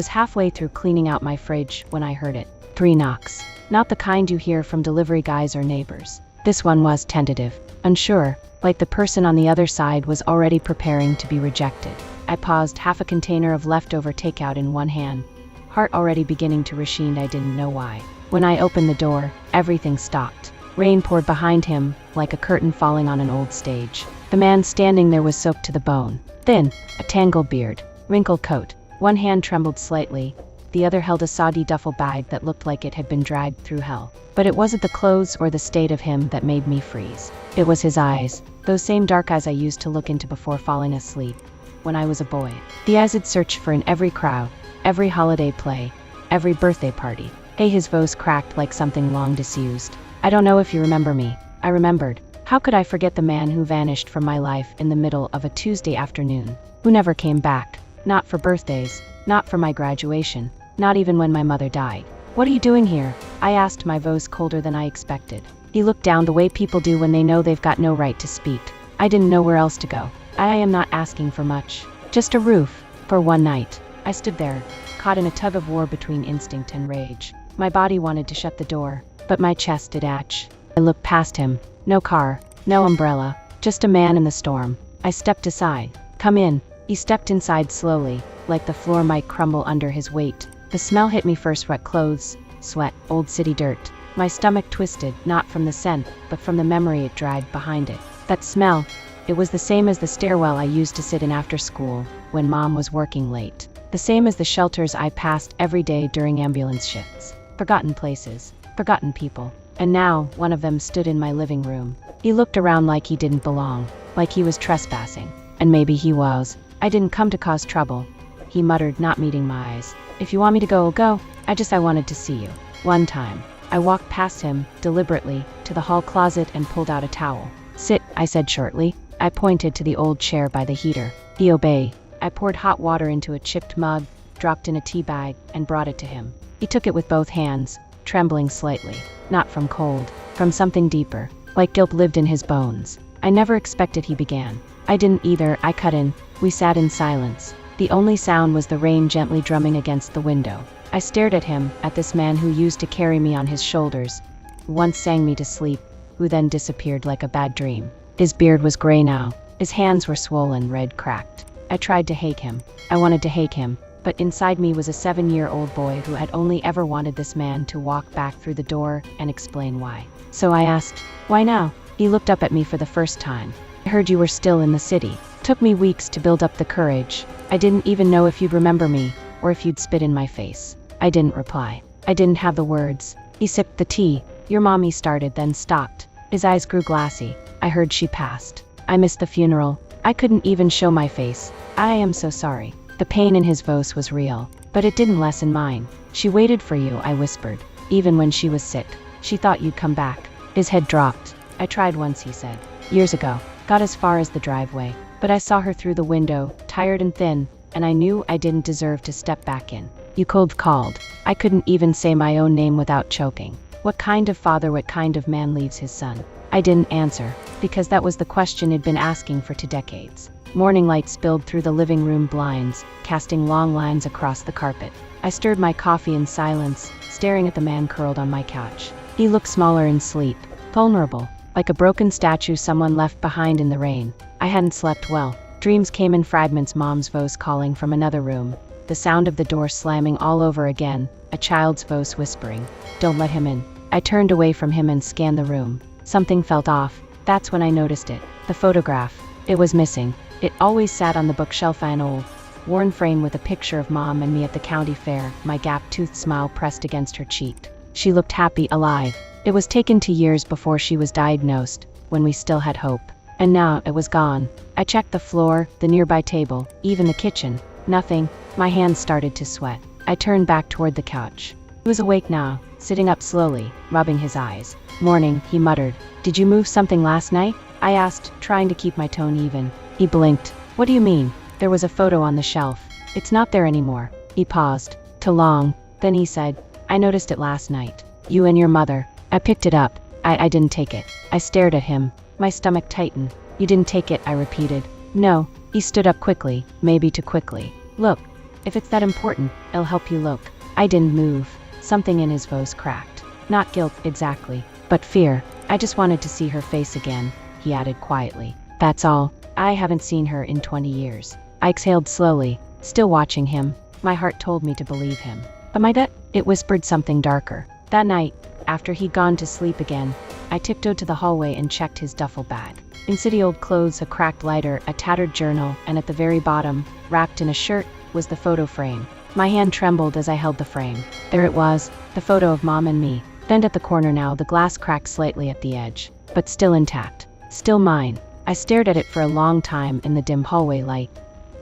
was halfway through cleaning out my fridge when I heard it. 3 knocks. Not the kind you hear from delivery guys or neighbors. This one was tentative, unsure, like the person on the other side was already preparing to be rejected. I paused, half a container of leftover takeout in one hand, heart already beginning to recede. I didn't know why. When I opened the door, everything stopped. Rain poured behind him, like a curtain falling on an old stage. The man standing there was soaked to the bone. Thin, a tangled beard, wrinkled coat. One hand trembled slightly, the other held a soggy duffel bag that looked like it had been dragged through hell. But it wasn't the clothes or the state of him that made me freeze. It was his eyes, those same dark eyes I used to look into before falling asleep when I was a boy. The eyes I'd searched for in every crowd, every holiday play, every birthday party. Hey, his voice cracked like something long disused. I don't know if you remember me. I remembered. How could I forget the man who vanished from my life in the middle of a Tuesday afternoon? Who never came back. Not for birthdays, not for my graduation, not even when my mother died. What are you doing here? I asked, my voice colder than I expected. He looked down the way people do when they know they've got no right to speak. I didn't know where else to go. I am not asking for much. Just a roof. For one night. I stood there, caught in a tug of war between instinct and rage. My body wanted to shut the door, but my chest did itch. I looked past him. No car, no umbrella, just a man in the storm. I stepped aside. Come in. He stepped inside slowly, like the floor might crumble under his weight. The smell hit me first, wet clothes, sweat, old city dirt. My stomach twisted, not from the scent, but from the memory it dragged behind it. That smell, it was the same as the stairwell I used to sit in after school, when Mom was working late. The same as the shelters I passed every day during ambulance shifts. Forgotten places, forgotten people. And now, one of them stood in my living room. He looked around like he didn't belong, like he was trespassing. And maybe he was. I didn't come to cause trouble, he muttered, not meeting my eyes. If you want me to go, I'll go. I wanted to see you. One time. I walked past him, deliberately, to the hall closet and pulled out a towel. Sit, I said shortly. I pointed to the old chair by the heater. He obeyed. I poured hot water into a chipped mug, dropped in a tea bag, and brought it to him. He took it with both hands, trembling slightly. Not from cold, from something deeper, like guilt lived in his bones. I never expected, he began. I didn't either. I cut in. We sat in silence. The only sound was the rain gently drumming against the window. I stared at him, at this man who used to carry me on his shoulders, who once sang me to sleep, who then disappeared like a bad dream. His beard was gray now. His hands were swollen, red, cracked. I tried to hate him. I wanted to hate him. But inside me was a 7-year-old boy who had only ever wanted this man to walk back through the door and explain why. So I asked, why now? He looked up at me for the first time. I heard you were still in the city. Took me weeks to build up the courage. I didn't even know if you'd remember me, or if you'd spit in my face. I didn't reply. I didn't have the words. He sipped the tea. Your mom, he started, then stopped. His eyes grew glassy. I heard she passed. I missed the funeral. I couldn't even show my face. I am so sorry. The pain in his voice was real, but it didn't lessen mine. She waited for you, I whispered. Even when she was sick. She thought you'd come back. His head dropped. I tried once, he said. Years ago. Got as far as the driveway. But I saw her through the window, tired and thin, and I knew I didn't deserve to step back in. You cold called. I couldn't even say my own name without choking. What kind of father, what kind of man leaves his son? I didn't answer, because that was the question he'd been asking for 2 decades. Morning light spilled through the living room blinds, casting long lines across the carpet. I stirred my coffee in silence, staring at the man curled on my couch. He looked smaller in sleep, vulnerable, like a broken statue someone left behind in the rain. I hadn't slept well. Dreams came in fragments, Mom's voice calling from another room, the sound of the door slamming all over again, a child's voice whispering, don't let him in. I turned away from him and scanned the room. Something felt off. That's when I noticed it. The photograph. It was missing. It always sat on the bookshelf, an old, worn frame with a picture of Mom and me at the county fair, my gap-toothed smile pressed against her cheek. She looked happy, alive. It was taken 2 years before she was diagnosed, when we still had hope. And now it was gone. I checked the floor, the nearby table, even the kitchen. Nothing. My hands started to sweat. I turned back toward the couch. He was awake now, sitting up slowly, rubbing his eyes. Morning, he muttered. Did you move something last night? I asked, trying to keep my tone even. He blinked. What do you mean? There was a photo on the shelf. It's not there anymore. He paused. Too long. Then he said, I noticed it last night. You and your mother. I picked it up. I didn't take it. I stared at him. My stomach tightened. You didn't take it, I repeated. No. He stood up quickly, maybe too quickly. Look. If it's that important, it'll help you look. I didn't move. Something in his voice cracked. Not guilt, exactly, but fear. I just wanted to see her face again, he added quietly. That's all. I haven't seen her in 20 years. I exhaled slowly, still watching him. My heart told me to believe him. But my gut, it whispered something darker. That night, after he'd gone to sleep again, I tiptoed to the hallway and checked his duffel bag. In city old clothes, a cracked lighter, a tattered journal, and at the very bottom, wrapped in a shirt, was the photo frame. My hand trembled as I held the frame. There it was, the photo of Mom and me. Bent at the corner now, the glass cracked slightly at the edge, but still intact. Still mine. I stared at it for a long time in the dim hallway light,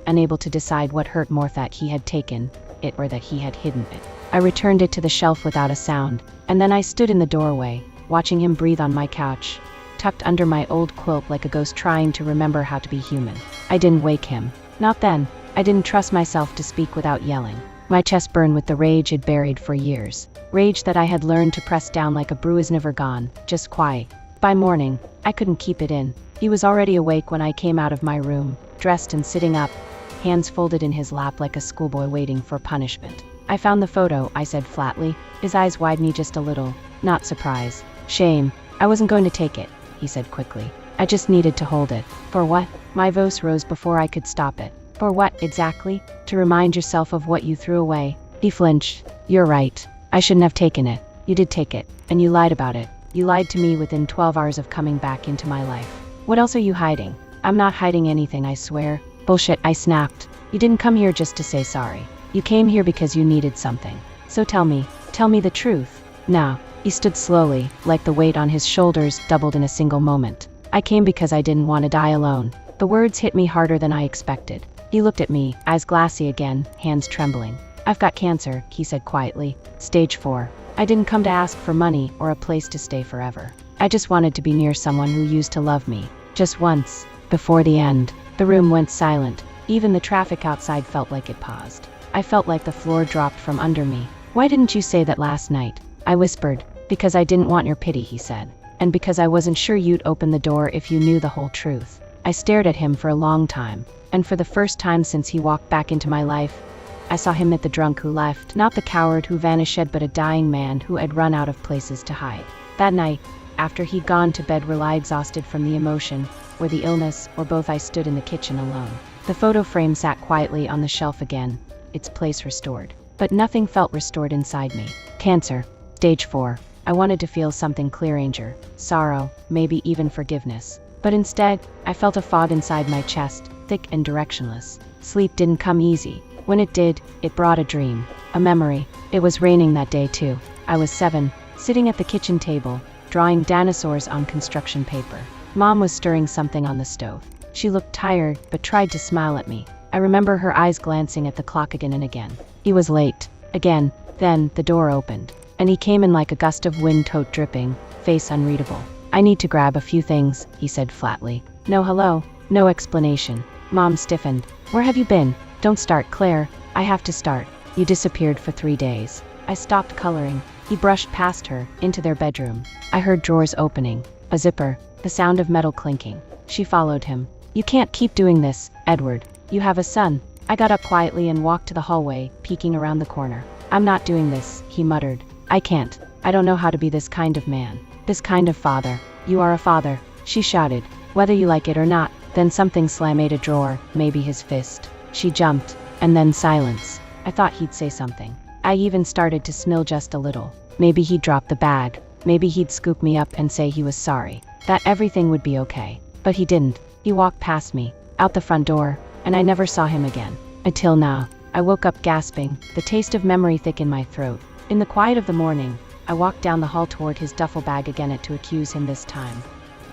unable to decide what hurt more, that he had taken it or that he had hidden it. I returned it to the shelf without a sound, and then I stood in the doorway, watching him breathe on my couch, tucked under my old quilt like a ghost trying to remember how to be human. I didn't wake him. Not then. I didn't trust myself to speak without yelling. My chest burned with the rage I'd buried for years. Rage that I had learned to press down like a bruise never gone, just quiet. By morning, I couldn't keep it in. He was already awake when I came out of my room, dressed and sitting up, hands folded in his lap like a schoolboy waiting for punishment. I found the photo, I said flatly, his eyes widening just a little. Not surprise. Shame. I wasn't going to take it, he said quickly. I just needed to hold it. For what? My voice rose before I could stop it. For what, exactly? To remind yourself of what you threw away. He flinched. You're right. I shouldn't have taken it. You did take it, and you lied about it. You lied to me within 12 hours of coming back into my life. What else are you hiding? I'm not hiding anything, I swear. Bullshit, I snapped. You didn't come here just to say sorry. You came here because you needed something. So tell me the truth. Now, he stood slowly, like the weight on his shoulders doubled in a single moment. I came because I didn't want to die alone. The words hit me harder than I expected. He looked at me, eyes glassy again, hands trembling. I've got cancer, he said quietly. Stage 4. I didn't come to ask for money or a place to stay forever. I just wanted to be near someone who used to love me. Just once. Before the end. The room went silent. Even the traffic outside felt like it paused. I felt like the floor dropped from under me. Why didn't you say that last night? I whispered. Because I didn't want your pity, he said. And because I wasn't sure you'd open the door if you knew the whole truth. I stared at him for a long time. And for the first time since he walked back into my life, I saw him at the drunk who left, not the coward who vanished, but a dying man who had run out of places to hide. That night, after he'd gone to bed, lie exhausted from the emotion, or the illness, or both, I stood in the kitchen alone. The photo frame sat quietly on the shelf again, its place restored. But nothing felt restored inside me. Cancer. Stage 4. I wanted to feel something clear, anger, sorrow, maybe even forgiveness. But instead, I felt a fog inside my chest, thick and directionless. Sleep didn't come easy. When it did, it brought a dream, a memory. It was raining that day too. I was 7, sitting at the kitchen table, drawing dinosaurs on construction paper. Mom was stirring something on the stove. She looked tired, but tried to smile at me. I remember her eyes glancing at the clock again and again. He was late. Again. Then, the door opened. And he came in like a gust of wind, coat dripping, face unreadable. I need to grab a few things, he said flatly. No hello, no explanation. Mom stiffened. Where have you been? Don't start, Claire. I have to start. You disappeared for 3 days. I stopped coloring. He brushed past her, into their bedroom. I heard drawers opening. A zipper. The sound of metal clinking. She followed him. You can't keep doing this, Edward. You have a son. I got up quietly and walked to the hallway, peeking around the corner. I'm not doing this, he muttered. I can't. I don't know how to be this kind of man. This kind of father. You are a father, she shouted. Whether you like it or not. Then something slammed a drawer, maybe his fist. She jumped, and then silence. I thought he'd say something. I even started to smile just a little. Maybe he'd drop the bag. Maybe he'd scoop me up and say he was sorry. That everything would be okay. But he didn't. He walked past me, out the front door, and I never saw him again. Until now. I woke up gasping, the taste of memory thick in my throat. In the quiet of the morning, I walked down the hall toward his duffel bag again to accuse him this time.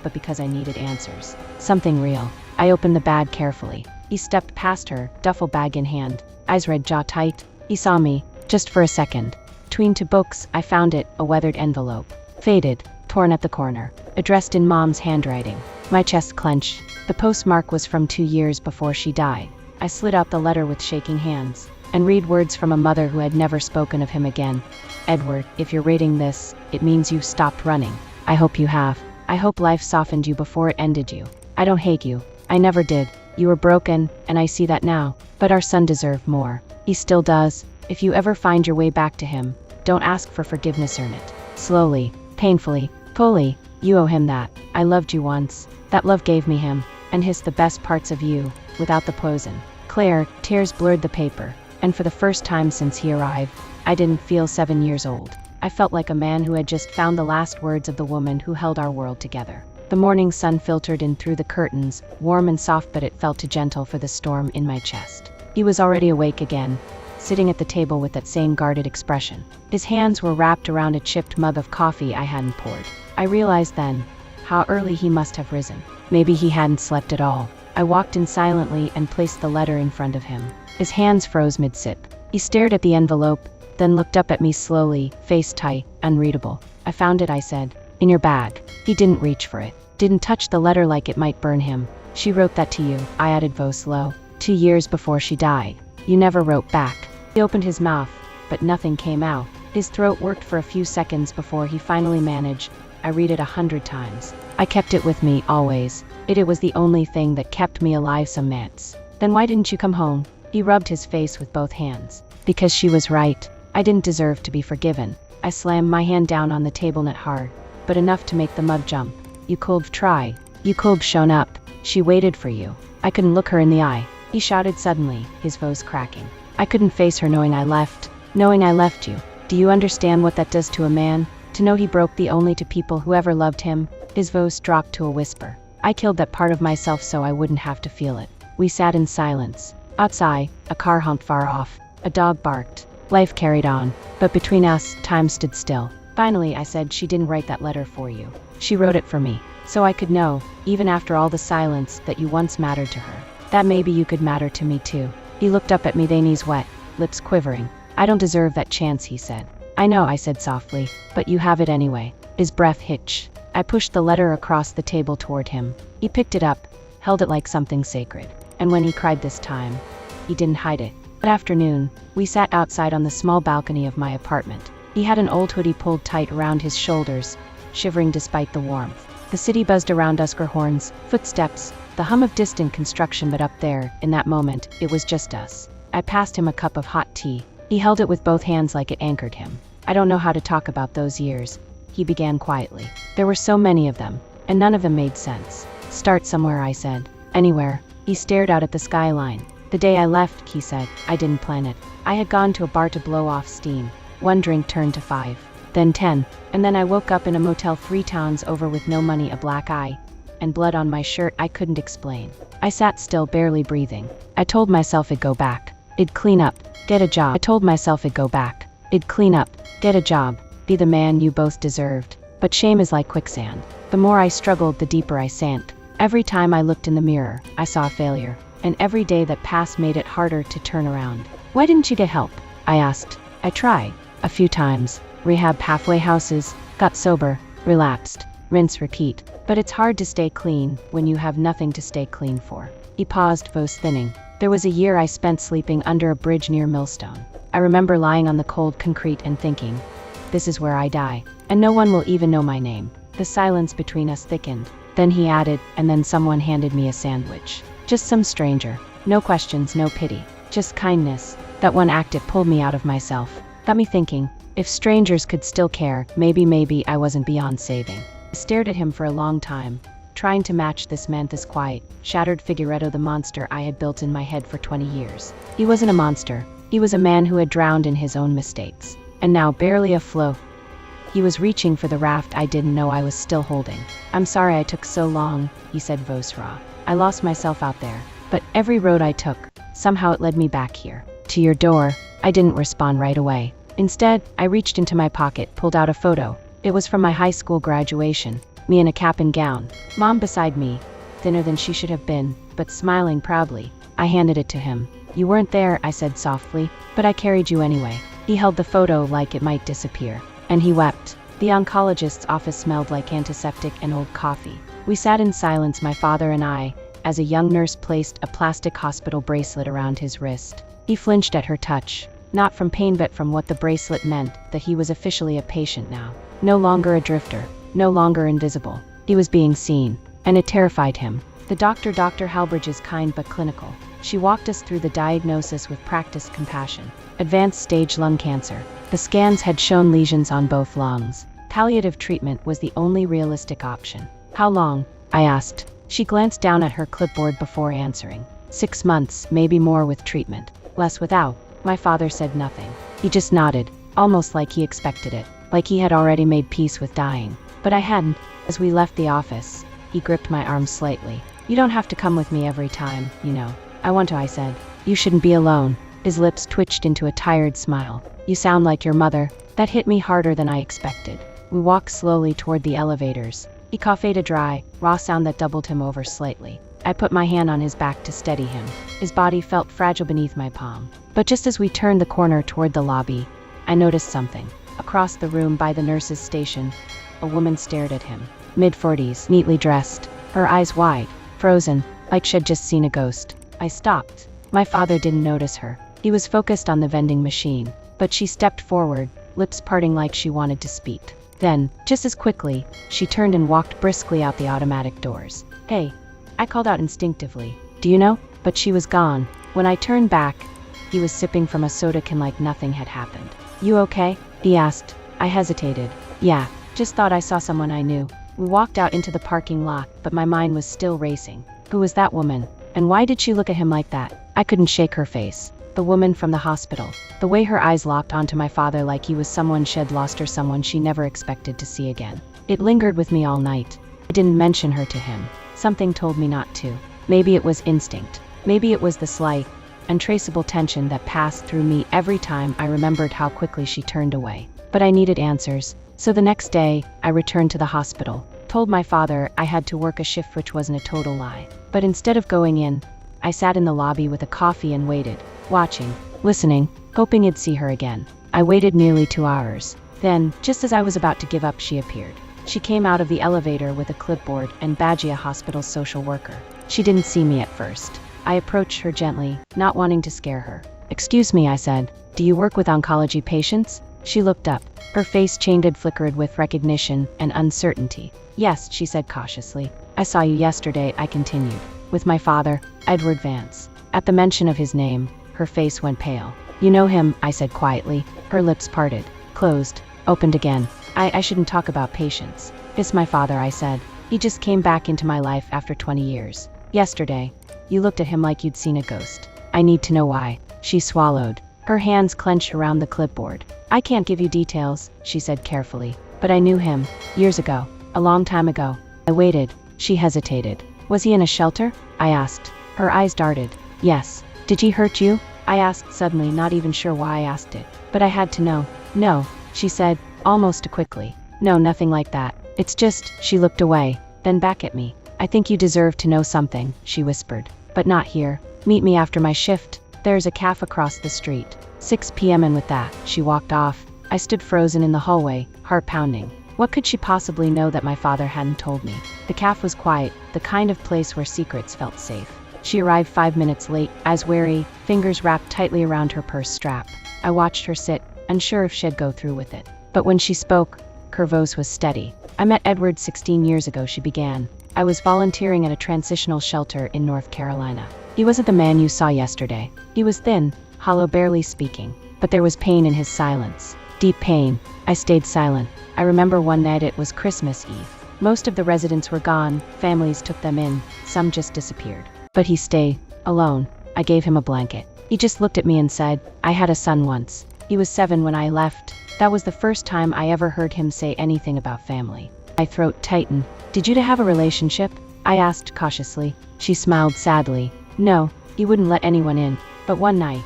But because I needed answers. Something real. I opened the bag carefully. He stepped past her, duffel bag in hand, eyes red, jaw tight. He saw me, just for a second. Between 2 books, I found it, a weathered envelope. Faded, torn at the corner, addressed in Mom's handwriting. My chest clenched. The postmark was from 2 years before she died. I slid out the letter with shaking hands, and read words from a mother who had never spoken of him again. Edward, if you're reading this, it means you've stopped running. I hope you have. I hope life softened you before it ended you. I don't hate you. I never did. You were broken, and I see that now. But our son deserved more. He still does. If you ever find your way back to him, don't ask for forgiveness, earn it. Slowly, painfully, fully, you owe him that. I loved you once. That love gave me him, and his the best parts of you, without the poison. Claire, tears blurred the paper, and for the first time since he arrived, I didn't feel 7 years old. I felt like a man who had just found the last words of the woman who held our world together. The morning sun filtered in through the curtains, warm and soft, but it felt too gentle for the storm in my chest. He was already awake again, sitting at the table with that same guarded expression. His hands were wrapped around a chipped mug of coffee I hadn't poured. I realized then how early he must have risen. Maybe he hadn't slept at all. I walked in silently and placed the letter in front of him. His hands froze mid-sip. He stared at the envelope, then looked up at me slowly, face tight, unreadable. I found it, I said. In your bag. He didn't reach for it. Didn't touch the letter like it might burn him. She wrote that to you, I added voice low. 2 years before she died. You never wrote back. He opened his mouth, but nothing came out. His throat worked for a few seconds before he finally managed. I read it 100 times. I kept it with me, always. It was the only thing that kept me alive some nights. Then why didn't you come home? He rubbed his face with both hands. Because she was right. I didn't deserve to be forgiven. I slammed my hand down on the table, not hard, but enough to make the mug jump. You could've tried. You could've shown up. She waited for you. I couldn't look her in the eye. He shouted suddenly, his voice cracking. I couldn't face her knowing I left you. Do you understand what that does to a man? To know he broke the only to people who ever loved him? His voice dropped to a whisper. I killed that part of myself so I wouldn't have to feel it. We sat in silence. Outside, a car honked far off. A dog barked. Life carried on. But between us, time stood still. Finally, I said, she didn't write that letter for you. She wrote it for me. So I could know, even after all the silence, that you once mattered to her. That maybe you could matter to me too. He looked up at me, their knees wet, lips quivering. I don't deserve that chance, he said. I know, I said softly, but you have it anyway. His breath hitched. I pushed the letter across the table toward him. He picked it up, held it like something sacred. And when he cried this time, he didn't hide it. That afternoon, we sat outside on the small balcony of my apartment. He had an old hoodie pulled tight around his shoulders, shivering despite the warmth. The city buzzed around us, horns, footsteps, the hum of distant construction, but up there, in that moment, it was just us. I passed him a cup of hot tea. He held it with both hands like it anchored him. I don't know how to talk about those years, he began quietly. There were so many of them, and none of them made sense. Start somewhere, I said. Anywhere. He stared out at the skyline. The day I left, he said, I didn't plan it. I had gone to a bar to blow off steam. 1 drink turned to 5, then 10, and then I woke up in a motel 3 towns over with no money, a black eye, and blood on my shirt I couldn't explain. I sat still, barely breathing. I told myself I'd go back. It'd clean up, get a job. I told myself I'd go back. It'd clean up, get a job, be the man you both deserved. But shame is like quicksand. The more I struggled, the deeper I sank. Every time I looked in the mirror, I saw failure. And every day that passed made it harder to turn around. Why didn't you get help? I asked. I tried. A few times. Rehab, halfway houses, got sober, relapsed, rinse, repeat. But it's hard to stay clean when you have nothing to stay clean for. He paused, voice thinning. There was a year I spent sleeping under a bridge near Millstone. I remember lying on the cold concrete and thinking, this is where I die, and no one will even know my name. The silence between us thickened. Then he added, and then someone handed me a sandwich. Just some stranger. No questions, no pity. Just kindness. That one act, it pulled me out of myself. Got me thinking, if strangers could still care, maybe I wasn't beyond saving. I stared at him for a long time, trying to match this man, this quiet, shattered Figueredo, the monster I had built in my head for 20 years. He wasn't a monster. He was a man who had drowned in his own mistakes. And now, barely afloat, he was reaching for the raft I didn't know I was still holding. I'm sorry I took so long, he said, voice raw. I lost myself out there. But every road I took, somehow it led me back here. To your door. I didn't respond right away. Instead, I reached into my pocket, pulled out a photo. It was from my high school graduation. Me in a cap and gown. Mom beside me, thinner than she should have been, but smiling proudly. I handed it to him. You weren't there, I said softly, but I carried you anyway. He held the photo like it might disappear. And he wept. The oncologist's office smelled like antiseptic and old coffee. We sat in silence, my father and I, as a young nurse placed a plastic hospital bracelet around his wrist. He flinched at her touch. Not from pain but from what the bracelet meant, that he was officially a patient now. No longer a drifter. No longer invisible. He was being seen. And it terrified him. The doctor, Dr. Halbridge, is kind but clinical. She walked us through the diagnosis with practiced compassion. Advanced stage lung cancer. The scans had shown lesions on both lungs. Palliative treatment was the only realistic option. How long? I asked. She glanced down at her clipboard before answering. 6 months, maybe more with treatment. Less without. My father said nothing. He just nodded, almost like he expected it, like he had already made peace with dying. But I hadn't. As we left the office, he gripped my arm slightly. You don't have to come with me every time, you know. I want to, I said. You shouldn't be alone. His lips twitched into a tired smile. You sound like your mother. That hit me harder than I expected. We walked slowly toward the elevators. He coughed a dry, raw sound that doubled him over slightly. I put my hand on his back to steady him. His body felt fragile beneath my palm. But just as we turned the corner toward the lobby, I noticed something. Across the room by the nurse's station, a woman stared at him. Mid-40s, neatly dressed, her eyes wide, frozen, like she'd just seen a ghost. I stopped. My father didn't notice her. He was focused on the vending machine. But she stepped forward, lips parting like she wanted to speak. Then, just as quickly, she turned and walked briskly out the automatic doors. Hey, I called out instinctively. Do you know? But she was gone. When I turned back, he was sipping from a soda can like nothing had happened. You okay? He asked. I hesitated. Yeah, just thought I saw someone I knew. We walked out into the parking lot, but my mind was still racing. Who was that woman? And why did she look at him like that? I couldn't shake her face. The woman from the hospital. The way her eyes locked onto my father like he was someone she'd lost or someone she never expected to see again. It lingered with me all night. I didn't mention her to him. Something told me not to. Maybe it was instinct. Maybe it was the slight, untraceable tension that passed through me every time I remembered how quickly she turned away. But I needed answers. So the next day, I returned to the hospital, told my father I had to work a shift, which wasn't a total lie. But instead of going in, I sat in the lobby with a coffee and waited, watching, listening, hoping I'd see her again. I waited nearly 2 hours. Then, just as I was about to give up, she appeared. She came out of the elevator with a clipboard and badge, a hospital social worker. She didn't see me at first. I approached her gently, not wanting to scare her. Excuse me, I said. Do you work with oncology patients? She looked up. Her face had flickered with recognition and uncertainty. Yes, she said cautiously. I saw you yesterday, I continued. With my father, Edward Vance. At the mention of his name, her face went pale. You know him, I said quietly. Her lips parted, closed, opened again. I shouldn't talk about patients. It's my father, I said. He just came back into my life after 20 years. Yesterday, you looked at him like you'd seen a ghost. I need to know why. She swallowed. Her hands clenched around the clipboard. I can't give you details, she said carefully. But I knew him. Years ago. A long time ago. I waited. She hesitated. Was he in a shelter? I asked. Her eyes darted. Yes. Did he hurt you? I asked suddenly, not even sure why I asked it. But I had to know. No, she said, almost quickly. No, nothing like that. It's just, she looked away, then back at me. I think you deserve to know something, she whispered. But not here. Meet me after my shift. There's a cafe across the street. 6 p.m. and with that, she walked off. I stood frozen in the hallway, heart pounding. What could she possibly know that my father hadn't told me? The cafe was quiet, the kind of place where secrets felt safe. She arrived 5 minutes late, eyes wary, fingers wrapped tightly around her purse strap. I watched her sit, unsure if she'd go through with it. But when she spoke, her voice was steady. I met Edward 16 years ago, she began. I was volunteering at a transitional shelter in North Carolina. He wasn't the man you saw yesterday. He was thin, hollow, barely speaking. But there was pain in his silence. Deep pain. I stayed silent. I remember one night, it was Christmas Eve. Most of the residents were gone, families took them in, some just disappeared. But he stayed, alone. I gave him a blanket. He just looked at me and said, I had a son once. He was 7 when I left. That was the first time I ever heard him say anything about family. My throat tightened. Did you two have a relationship? I asked cautiously. She smiled sadly. No, he wouldn't let anyone in. But one night,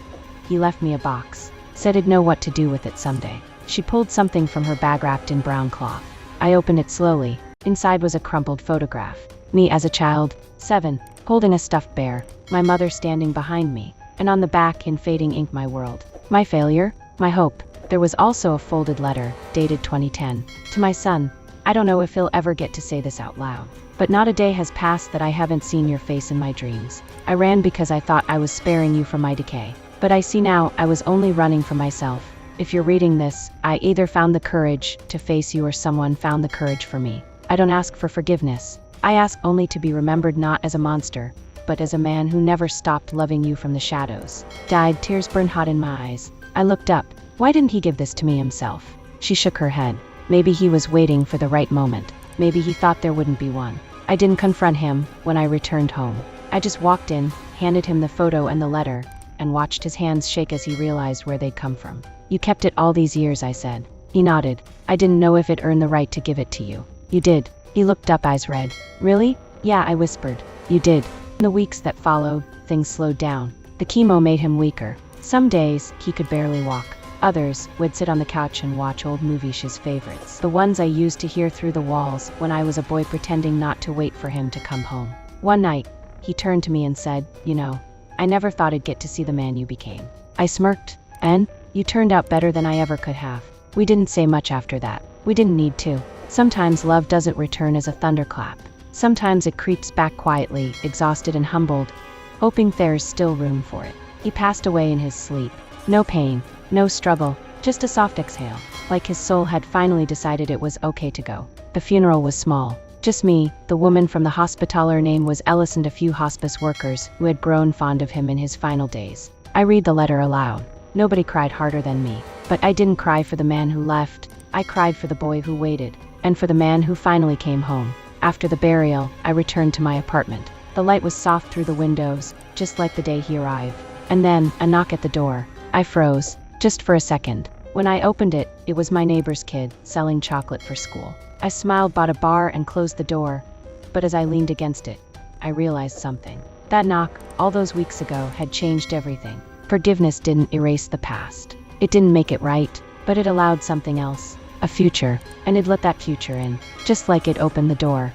he left me a box. Said he'd know what to do with it someday. She pulled something from her bag wrapped in brown cloth. I opened it slowly. Inside was a crumpled photograph. Me as a child, 7, holding a stuffed bear. My mother standing behind me. And on the back, in fading ink, my world. My failure? My hope. There was also a folded letter, dated 2010. To my son. I don't know if he'll ever get to say this out loud. But not a day has passed that I haven't seen your face in my dreams. I ran because I thought I was sparing you from my decay. But I see now I was only running from myself. If you're reading this, I either found the courage to face you or someone found the courage for me. I don't ask for forgiveness. I ask only to be remembered not as a monster, but as a man who never stopped loving you from the shadows. Died. Tears burned hot in my eyes. I looked up. Why didn't he give this to me himself? She shook her head. Maybe he was waiting for the right moment. Maybe he thought there wouldn't be one. I didn't confront him when I returned home. I just walked in, handed him the photo and the letter, and watched his hands shake as he realized where they'd come from. You kept it all these years, I said. He nodded. I didn't know if it earned the right to give it to you. You did. He looked up, eyes red. Really? Yeah, I whispered. You did. In the weeks that followed, things slowed down. The chemo made him weaker. Some days, he could barely walk. Others would sit on the couch and watch old movies, his favorites. The ones I used to hear through the walls when I was a boy pretending not to wait for him to come home. One night, he turned to me and said, "You know, I never thought I'd get to see the man you became." I smirked. And? You turned out better than I ever could have. We didn't say much after that. We didn't need to. Sometimes love doesn't return as a thunderclap. Sometimes it creeps back quietly, exhausted and humbled, hoping there's still room for it. He passed away in his sleep. No pain, no struggle, just a soft exhale, like his soul had finally decided it was okay to go. The funeral was small. Just me, the woman from the hospital, her name was Ellis, and a few hospice workers who had grown fond of him in his final days. I read the letter aloud. Nobody cried harder than me. But I didn't cry for the man who left. I cried for the boy who waited, and for the man who finally came home. After the burial, I returned to my apartment. The light was soft through the windows, just like the day he arrived. And then, a knock at the door. I froze, just for a second. When I opened it, it was my neighbor's kid, selling chocolate for school. I smiled, bought a bar, and closed the door. But as I leaned against it, I realized something. That knock, all those weeks ago, had changed everything. Forgiveness didn't erase the past. It didn't make it right, but it allowed something else. A future, and it let that future in, just like it opened the door.